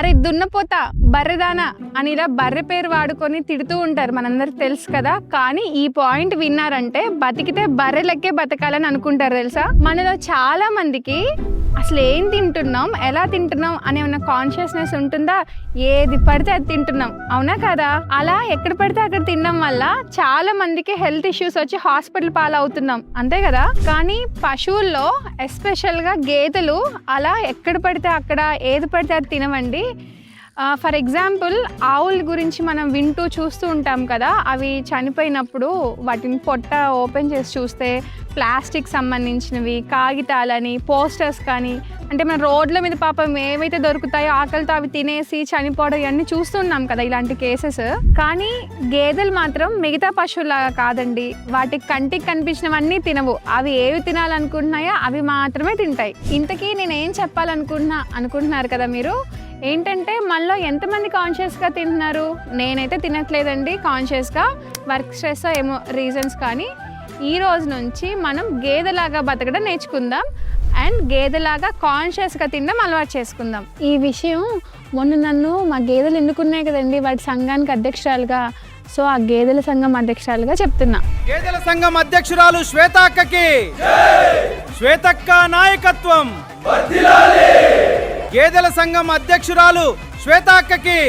అరే దున్నపోతా బర్రెదానా అని ఇలా బర్రె పేరు వాడుకొని తిడుతూ ఉంటారు, మనందరికి తెలుసు కదా. కానీ ఈ పాయింట్ విన్నారంటే బతికితే బర్రె లెక్కే బతకాలని అనుకుంటారు తెలుసా. మనలో చాలా మందికి అసలు ఏం తింటున్నాం, ఎలా తింటున్నాం అనే ఉన్న కాన్షియస్నెస్ ఉంటుందా? ఏది పడితే అది తింటున్నాం, అవునా కదా? అలా ఎక్కడ పడితే అక్కడ తినడం వల్ల చాలా మందికి హెల్త్ ఇష్యూస్ వచ్చి హాస్పిటల్ పాలవుతున్నాం, అంతే కదా. కానీ పశువుల్లో ఎస్పెషల్గా గేదెలు అలా ఎక్కడ పడితే అక్కడ ఏది పడితే అది తినవండి. ఫర్ ఎగ్జాంపుల్ ఆవుల గురించి మనం వింటూ చూస్తూ ఉంటాం కదా, అవి చనిపోయినప్పుడు వాటిని పొట్ట ఓపెన్ చేసి చూస్తే ప్లాస్టిక్ సంబంధించినవి, కాగితాలని, పోస్టర్స్ కానీ, అంటే మన రోడ్ల మీద పాపం ఏవైతే దొరుకుతాయో ఆకలితో అవి తినేసి చనిపోవడం ఇవన్నీ చూస్తున్నాం కదా, ఇలాంటి కేసెస్. కానీ గేదెలు మాత్రం మిగతా పశువులాగా కాదండి, వాటికి కంటికి కనిపించినవన్నీ తినవు. అవి ఏవి తినాలనుకుంటున్నాయో అవి మాత్రమే తింటాయి. ఇంతకీ నేను ఏం అనుకుంటున్నారు కదా మీరు, ఏంటంటే మనలో ఎంతమంది కాన్షియస్గా తింటున్నారు? నేనైతే తినట్లేదండి కాన్షియస్గా, వర్క్ స్ట్రెస్ ఏమో రీజన్స్. కానీ ఈ రోజు నుంచి మనం గేదెలాగా బతకడం నేర్చుకుందాం అండ్ గేదెలాగా కాన్షియస్గా తినడం అలవాటు చేసుకుందాం. ఈ విషయం మొన్న నన్ను మా గేదెలు ఎన్నుకున్నాయి కదండి వాటి సంఘానికి అధ్యక్షురాలుగా, సో ఆ గేదెల సంఘం అధ్యక్షురాలుగా చెప్తున్నా. గేదెల సంఘం అధ్యక్షురాలు శ్వేతక్కకి శ్వేతక్క నాయకత్వం. గేదెల సంఘం అధ్యక్షురాలు శ్వేతక్కకి